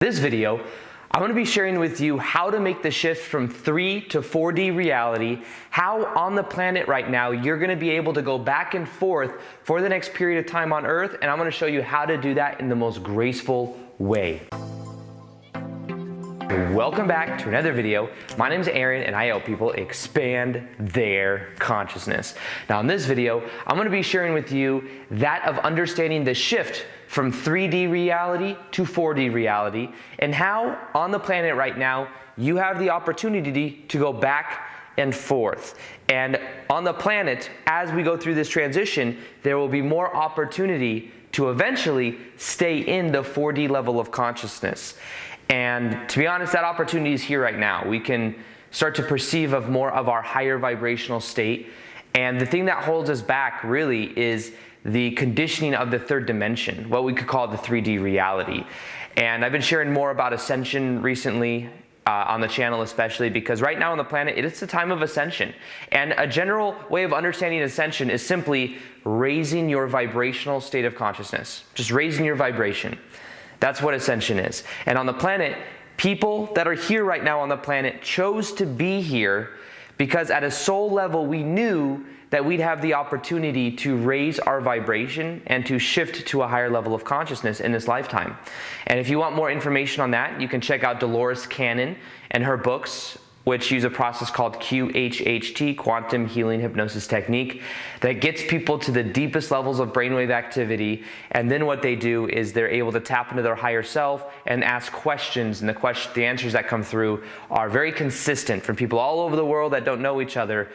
This video, I'm going to be sharing with you how to make the shift from 3 to 4D reality, how on the planet right now you're going to be able to go back and forth for the next period of time on Earth, and I'm going to show you how to do that in the most graceful way. Welcome back to another video. My name is Aaron and I help people expand their consciousness. Now in this video, I'm going to be sharing with you that of understanding the shift from 3D reality to 4D reality and how on the planet right now you have the opportunity to go back and forth. And on the planet, as we go through this transition, there will be more opportunity to eventually stay in the 4D level of consciousness. And to be honest, that opportunity is here right now. We can start to perceive of more of our higher vibrational state. And the thing that holds us back really is the conditioning of the third dimension, what we could call the 3D reality. And I've been sharing more about Ascension recently on the channel, especially because right now on the planet, it's the time of ascension. And a general way of understanding ascension is simply raising your vibrational state of consciousness, just raising your vibration. That's what ascension is. And on the planet, people that are here right now on the planet chose to be here because at a soul level, we knew that we'd have the opportunity to raise our vibration and to shift to a higher level of consciousness in this lifetime. And if you want more information on that, you can check out Dolores Cannon and her books, which use a process called QHHT, Quantum Healing Hypnosis Technique, that gets people to the deepest levels of brainwave activity. And then what they do is they're able to tap into their higher self and ask questions. And the answers that come through are very consistent from people all over the world that don't know each other.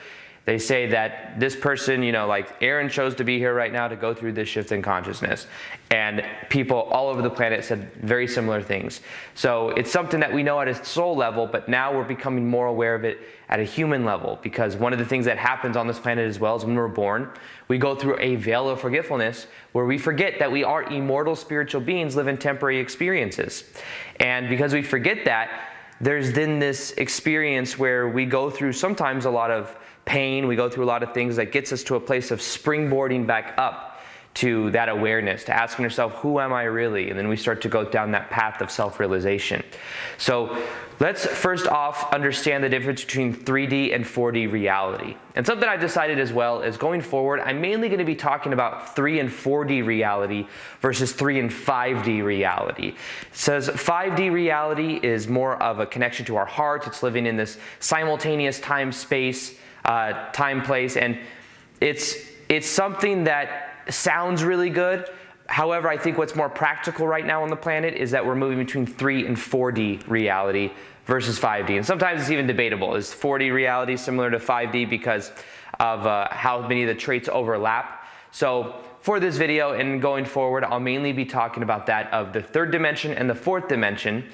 They say that this person, like Aaron chose to be here right now to go through this shift in consciousness. And people all over the planet said very similar things. So it's something that we know at a soul level, but now we're becoming more aware of it at a human level. Because one of the things that happens on this planet as well is when we're born, we go through a veil of forgetfulness where we forget that we are immortal spiritual beings living temporary experiences. And because we forget that, there's then this experience where we go through sometimes a lot of pain, we go through a lot of things that gets us to a place of springboarding back up to that awareness, to asking ourselves, who am I really? And then we start to go down that path of self-realization. So let's first off understand the difference between 3D and 4D reality. And something I've decided as well is going forward, I'm mainly going to be talking about 3 and 4D reality versus 3 and 5D reality. It says 5D reality is more of a connection to our heart. It's living in this simultaneous time, space, time, place, and it's something that sounds really good. However, I think what's more practical right now on the planet is that we're moving between 3 and 4D reality versus 5D. And sometimes it's even debatable. Is 4D reality similar to 5D because of how many of the traits overlap? So for this video and going forward, I'll mainly be talking about that of the third dimension and the fourth dimension.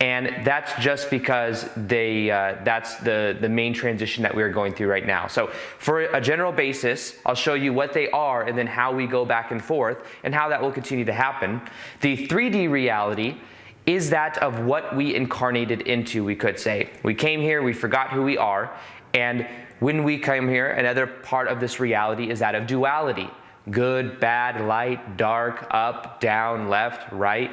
And that's just because that's the main transition that we're going through right now. So for a general basis, I'll show you what they are and then how we go back and forth and how that will continue to happen. The 3D reality is that of what we incarnated into, we could say. We came here, we forgot who we are, and when we come here, another part of this reality is that of duality. Good, bad, light, dark, up, down, left, right.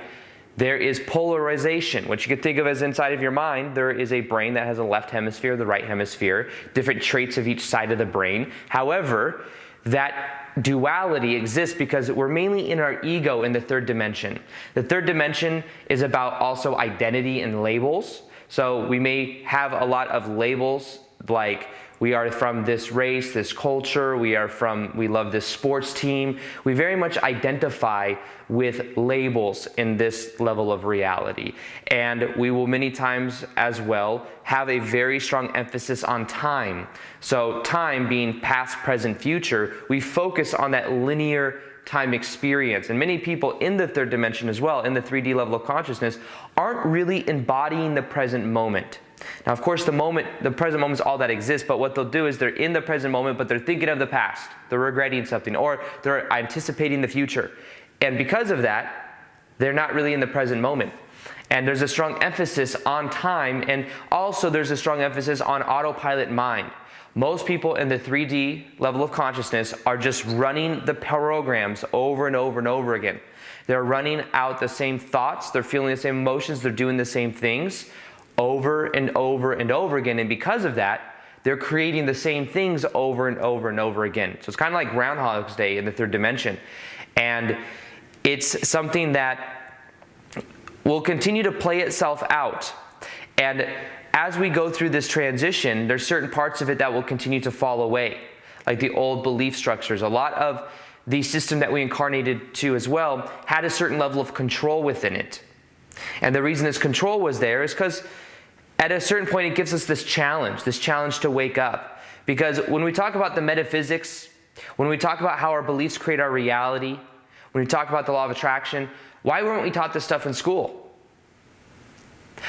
There is polarization, which you could think of as inside of your mind. There is a brain that has a left hemisphere, the right hemisphere, different traits of each side of the brain. However, that duality exists because we're mainly in our ego in the third dimension. The third dimension is about also identity and labels. So we may have a lot of labels like we are from this race, this culture, we love this sports team. We very much identify with labels in this level of reality. And we will many times as well have a very strong emphasis on time. So time being past, present, future, we focus on that linear time experience. And many people in the third dimension as well, in the 3D level of consciousness, aren't really embodying the present moment. Now, of course, the present moment is all that exists, but what they'll do is they're in the present moment, but they're thinking of the past. They're regretting something, or they're anticipating the future. And because of that, they're not really in the present moment. And there's a strong emphasis on time, and also there's a strong emphasis on autopilot mind. Most people in the 3D level of consciousness are just running the programs over and over and over again. They're running out the same thoughts, they're feeling the same emotions, they're doing the same things over and over and over again. And because of that, they're creating the same things over and over and over again. So it's kind of like Groundhog's Day in the third dimension. And it's something that will continue to play itself out. And as we go through this transition, there's certain parts of it that will continue to fall away, like the old belief structures. A lot of the system that we incarnated to as well had a certain level of control within it. And the reason this control was there is because at a certain point it gives us this challenge to wake up. Because when we talk about the metaphysics, when we talk about how our beliefs create our reality, when we talk about the law of attraction, why weren't we taught this stuff in school?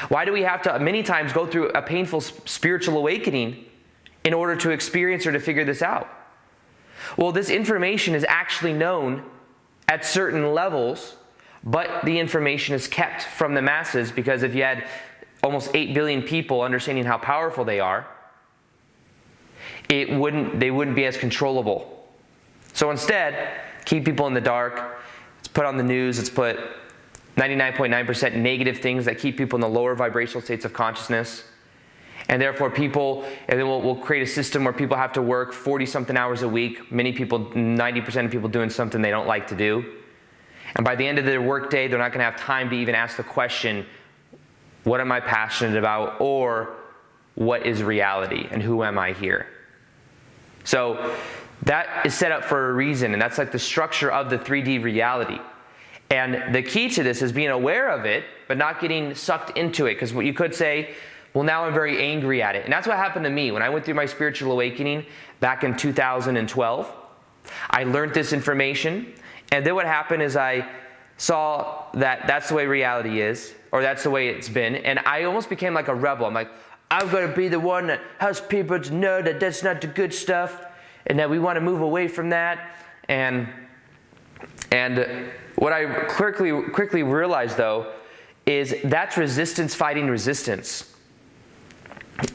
Why do we have to many times go through a painful spiritual awakening in order to experience or to figure this out? Well, this information is actually known at certain levels, but the information is kept from the masses, because if you had almost 8 billion people understanding how powerful they are, they wouldn't be as controllable. So instead, keep people in the dark. Let's put on the news, let's put 99.9% negative things that keep people in the lower vibrational states of consciousness. And therefore and then we'll create a system where people have to work 40-something hours a week. Many people, 90% of people doing something they don't like to do. And by the end of their workday, they're not going to have time to even ask the question, what am I passionate about? Or what is reality? And who am I here? So that is set up for a reason. And that's like the structure of the 3D reality. And the key to this is being aware of it, but not getting sucked into it. Because what you could say, well, now I'm very angry at it. And that's what happened to me when I went through my spiritual awakening back in 2012. I learned this information. And then what happened is I saw that that's the way reality is, or that's the way it's been. And I almost became like a rebel. I'm like, I'm going to be the one that has people to know that that's not the good stuff, and that we want to move away from that. And what I quickly realized, though, is that's resistance fighting resistance.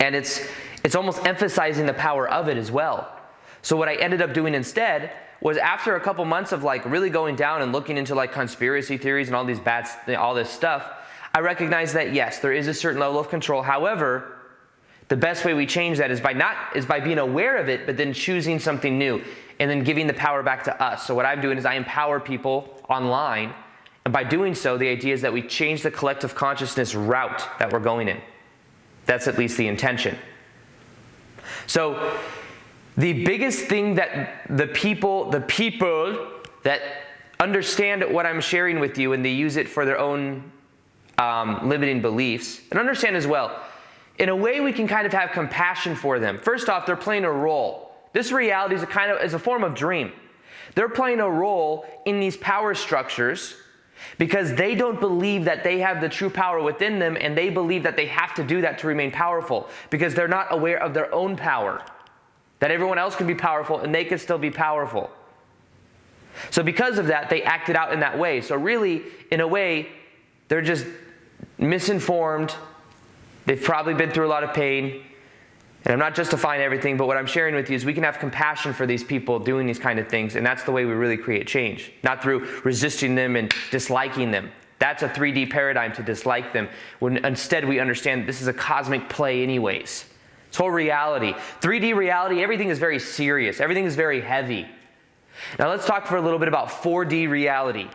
And it's almost emphasizing the power of it as well. So what I ended up doing instead was, after a couple months of like really going down and looking into like conspiracy theories and all this stuff, I recognized that yes, there is a certain level of control. However, the best way we change that is by being aware of it, but then choosing something new and then giving the power back to us. So what I'm doing is I empower people online, and by doing so, the idea is that we change the collective consciousness route that we're going in. That's at least the intention. So the biggest thing that the people that understand what I'm sharing with you and they use it for their own limiting beliefs, and understand as well, in a way we can kind of have compassion for them. First off, they're playing a role. This reality is a form of dream. They're playing a role in these power structures because they don't believe that they have the true power within them, and they believe that they have to do that to remain powerful because they're not aware of their own power. That everyone else can be powerful and they can still be powerful. So because of that, they acted out in that way. So really, in a way, they're just misinformed. They've probably been through a lot of pain. And I'm not justifying everything, but what I'm sharing with you is we can have compassion for these people doing these kind of things, and that's the way we really create change. Not through resisting them and disliking them. That's a 3D paradigm, to dislike them, when instead we understand that this is a cosmic play anyways. It's whole reality. 3D reality, everything is very serious. Everything is very heavy. Now let's talk for a little bit about 4D reality.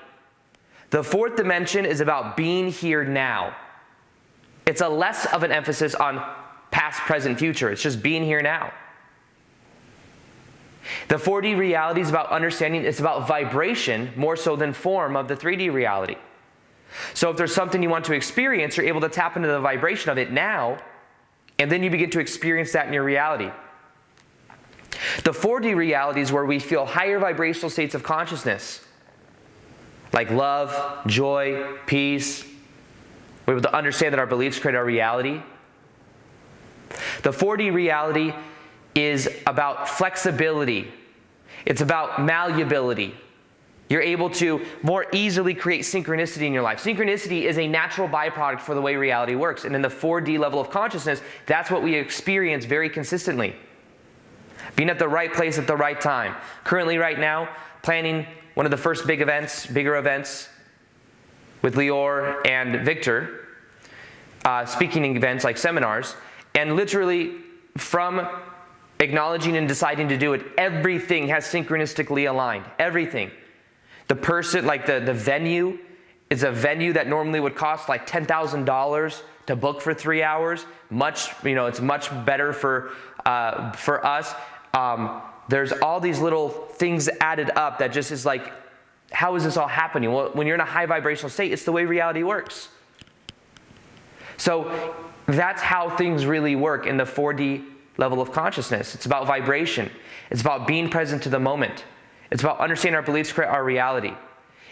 The fourth dimension is about being here now. It's a less of an emphasis on past, present, future. It's just being here now. The 4D reality is about understanding, it's about vibration more so than form of the 3D reality. So if there's something you want to experience, you're able to tap into the vibration of it now, and then you begin to experience that in your reality. The 4D reality is where we feel higher vibrational states of consciousness, like love, joy, peace. We're able to understand that our beliefs create our reality. The 4D reality is about flexibility. It's about malleability. You're able to more easily create synchronicity in your life. Synchronicity is a natural byproduct for the way reality works. And in the 4D level of consciousness, that's what we experience very consistently. Being at the right place at the right time. Currently right now, planning one of the first bigger events with Lior and Victor, speaking events like seminars, and literally from acknowledging and deciding to do it, everything has synchronistically aligned. Everything. The person, like the venue, is a venue that normally would cost like $10,000 to book for 3 hours. It's much better for us. There's all these little things added up that just is like, how is this all happening? Well, when you're in a high vibrational state, it's the way reality works. So that's how things really work in the 4D level of consciousness. It's about vibration. It's about being present to the moment. It's about understanding our beliefs create our reality.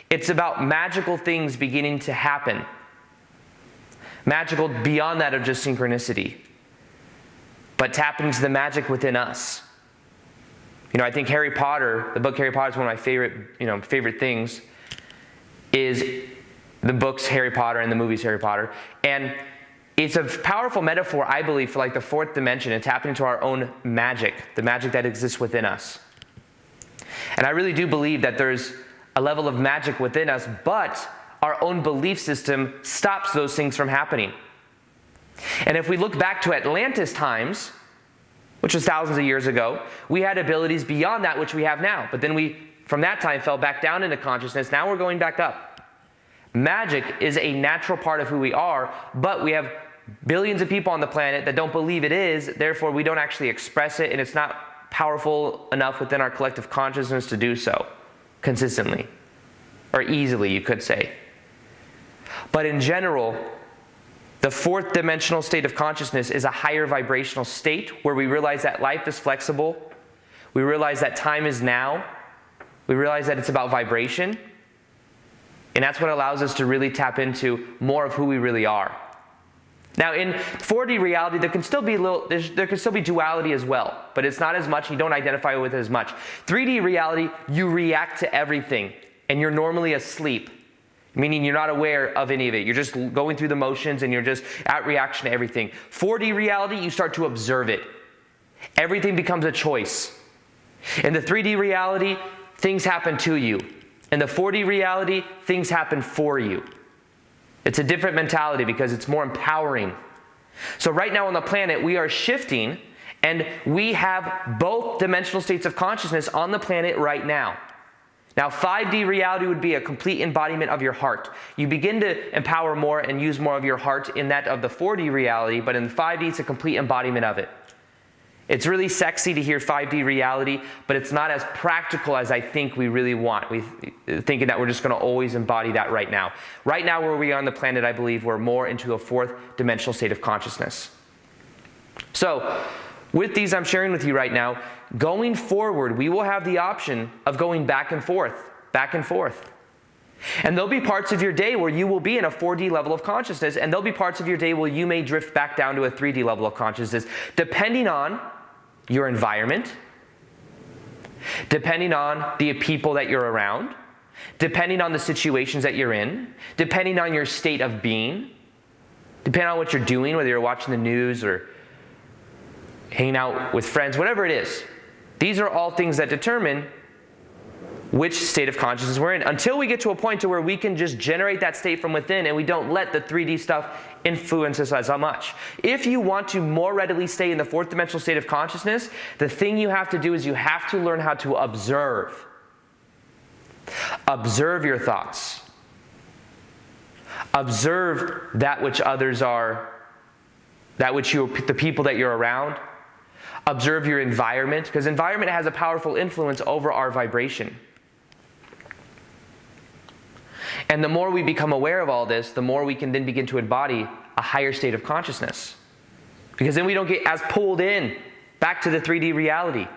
It's about magical things beginning to happen. Magical beyond that of just synchronicity. But tapping into the magic within us. I think Harry Potter, the book Harry Potter is one of my favorite things, is the books Harry Potter and the movies Harry Potter. And it's a powerful metaphor, I believe, for like the fourth dimension and tapping into our own magic, the magic that exists within us. And I really do believe that there's a level of magic within us, but our own belief system stops those things from happening. And if we look back to Atlantis times, which was thousands of years ago, we had abilities beyond that which we have now. But then we, from that time, fell back down into consciousness. Now we're going back up. Magic is a natural part of who we are, but we have billions of people on the planet that don't believe it is, therefore we don't actually express it, and it's not powerful enough within our collective consciousness to do so consistently, or easily, you could say. But in general, the fourth dimensional state of consciousness is a higher vibrational state where we realize that life is flexible, we realize that time is now, we realize that it's about vibration, and that's what allows us to really tap into more of who we really are. Now, in 4D reality, there can still be duality as well, but it's not as much. You don't identify with it as much. 3D reality, you react to everything, and you're normally asleep, meaning you're not aware of any of it. You're just going through the motions, and you're just at reaction to everything. 4D reality, you start to observe it. Everything becomes a choice. In the 3D reality, things happen to you. In the 4D reality, things happen for you. It's a different mentality because it's more empowering. So right now on the planet, we are shifting, and we have both dimensional states of consciousness on the planet right now. Now, 5D reality would be a complete embodiment of your heart. You begin to empower more and use more of your heart in that of the 4D reality, but in 5D, it's a complete embodiment of it. It's really sexy to hear 5D reality, but it's not as practical as I think we really want. Thinking that we're just going to always embody that right now. Right now, where we are on the planet, I believe we're more into a fourth dimensional state of consciousness. So, with these I'm sharing with you right now, going forward, we will have the option of going back and forth, back and forth. And there'll be parts of your day where you will be in a 4D level of consciousness, and there'll be parts of your day where you may drift back down to a 3D level of consciousness, depending on your environment, depending on the people that you're around, depending on the situations that you're in, depending on your state of being, depending on what you're doing, whether you're watching the news or hanging out with friends, whatever it is. These are all things that determine which state of consciousness we're in, until we get to a point to where we can just generate that state from within and we don't let the 3D stuff influence us as much. If you want to more readily stay in the fourth dimensional state of consciousness, the thing you have to do is you have to learn how to observe. Observe your thoughts. Observe that which others are, the people that you're around. Observe your environment, because environment has a powerful influence over our vibration. And the more we become aware of all this, the more we can then begin to embody a higher state of consciousness. Because then we don't get as pulled in back to the 3D reality.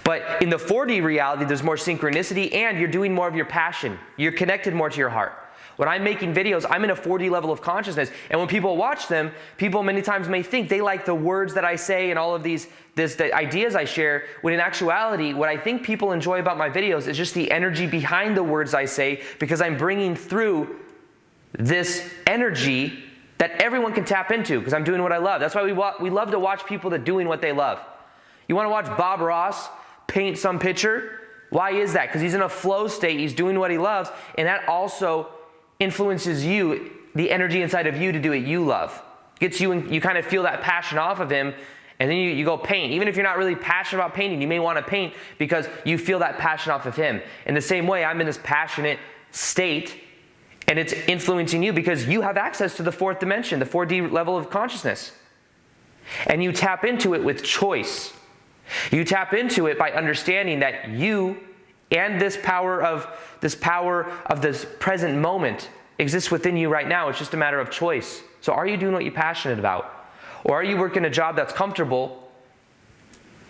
But in the 4D reality, there's more synchronicity, and you're doing more of your passion. You're connected more to your heart. When I'm making videos, I'm in a 4D level of consciousness, and when people watch them, people many times may think they like the words that I say and all of the ideas I share, when in actuality, what I think people enjoy about my videos is just the energy behind the words I say, because I'm bringing through this energy that everyone can tap into, because I'm doing what I love. That's why we love to watch people that are doing what they love. You want to watch Bob Ross paint some picture? Why is that? Because he's in a flow state, he's doing what he loves, and that also influences you, the energy inside of you to do what you love. Gets you, and you kind of feel that passion off of him, and then you go paint. Even if you're not really passionate about painting, you may want to paint because you feel that passion off of him. In the same way, I'm in this passionate state, and it's influencing you because you have access to the fourth dimension, the 4D level of consciousness. And you tap into it with choice. You tap into it by understanding that you and this power of this present moment exists within you right now. It's just a matter of choice. So are you doing what you're passionate about? Or are you working a job that's comfortable,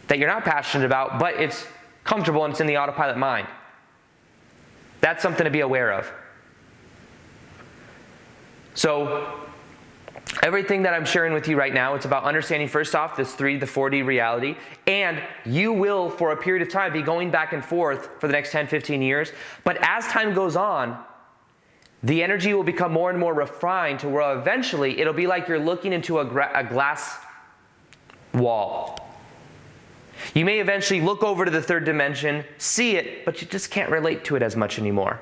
that you're not passionate about, but it's comfortable and it's in the autopilot mind? That's something to be aware of. So everything that I'm sharing with you right now, it's about understanding first off the 4D reality, and you will for a period of time be going back and forth for the next 10, 15 years. But as time goes on, the energy will become more and more refined to where eventually it'll be like you're looking into a glass wall. You may eventually look over to the third dimension, see it, but you just can't relate to it as much anymore.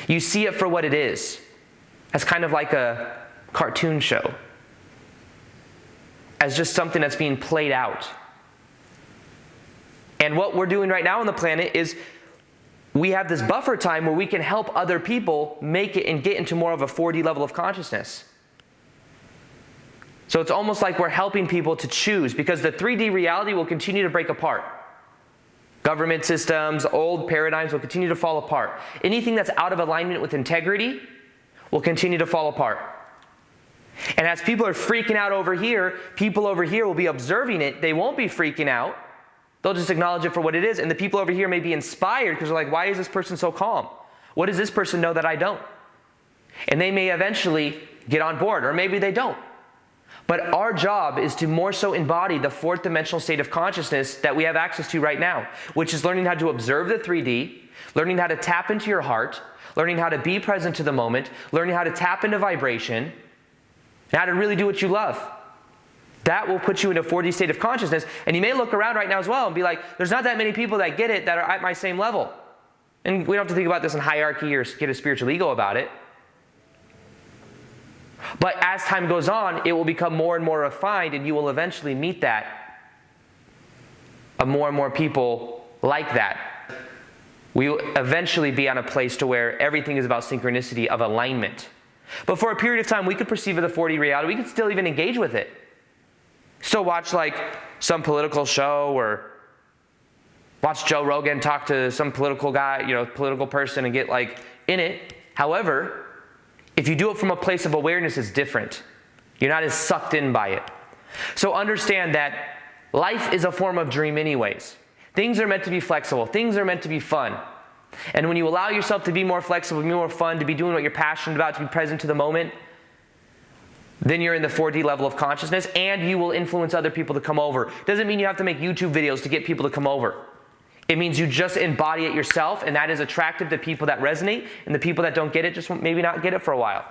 You see it for what it is, as kind of like a cartoon show, as just something that's being played out. And what we're doing right now on the planet is we have this buffer time where we can help other people make it and get into more of a 4D level of consciousness. So it's almost like we're helping people to choose, because the 3D reality will continue to break apart. Government systems, old paradigms will continue to fall apart. Anything that's out of alignment with integrity will continue to fall apart. And as people are freaking out over here, people over here will be observing it. They won't be freaking out. They'll just acknowledge it for what it is. And the people over here may be inspired because they're like, why is this person so calm? What does this person know that I don't? And they may eventually get on board, or maybe they don't. But our job is to more so embody the fourth dimensional state of consciousness that we have access to right now, which is learning how to observe the 3D, learning how to tap into your heart, learning how to be present to the moment, learning how to tap into vibration, and how to really do what you love. That will put you in a 4D state of consciousness. And you may look around right now as well and be like, there's not that many people that get it that are at my same level. And we don't have to think about this in hierarchy or get a spiritual ego about it. But as time goes on, it will become more and more refined, and you will eventually meet that of more and more people like that. We will eventually be on a place to where everything is about synchronicity of alignment. But for a period of time, we could perceive it as a 4D reality. We could still even engage with it. Still watch like some political show, or watch Joe Rogan talk to some political guy, political person, and get like in it. However, if you do it from a place of awareness, it's different. You're not as sucked in by it. So understand that life is a form of dream anyways. Things are meant to be flexible. Things are meant to be fun. And when you allow yourself to be more flexible, to be more fun, to be doing what you're passionate about, to be present to the moment, then you're in the 4D level of consciousness, and you will influence other people to come over. Doesn't mean you have to make YouTube videos to get people to come over. It means you just embody it yourself, and that is attractive to people that resonate, and the people that don't get it just maybe not get it for a while.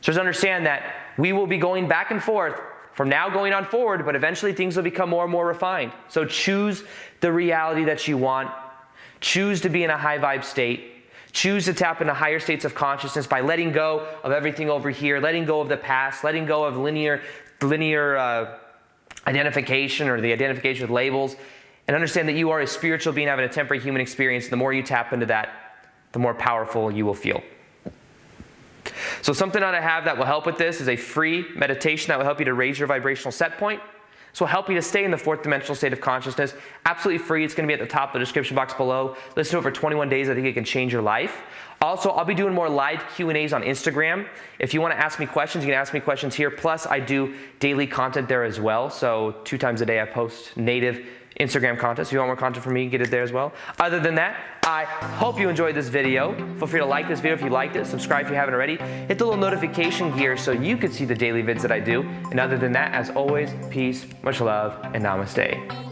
So just understand that we will be going back and forth from now going on forward, but eventually things will become more and more refined. So choose the reality that you want. Choose to be in a high vibe state. Choose to tap into higher states of consciousness by letting go of everything over here, letting go of the past, letting go of linear identification, or the identification with labels, and understand that you are a spiritual being having a temporary human experience. The more you tap into that, the more powerful you will feel. So something that I have that will help with this is a free meditation that will help you to raise your vibrational set point. This will help you to stay in the fourth dimensional state of consciousness. Absolutely free. It's going to be at the top of the description box below. Listen to it for 21 days. I think it can change your life. Also, I'll be doing more live Q&As on Instagram. If you want to ask me questions, you can ask me questions here. Plus, I do daily content there as well. So 2 times a day I post native Instagram content. So if you want more content from me, get it there as well. Other than that, I hope you enjoyed this video. Feel free to like this video if you liked it. Subscribe if you haven't already. Hit the little notification gear so you can see the daily vids that I do. And other than that, as always, peace, much love, and namaste.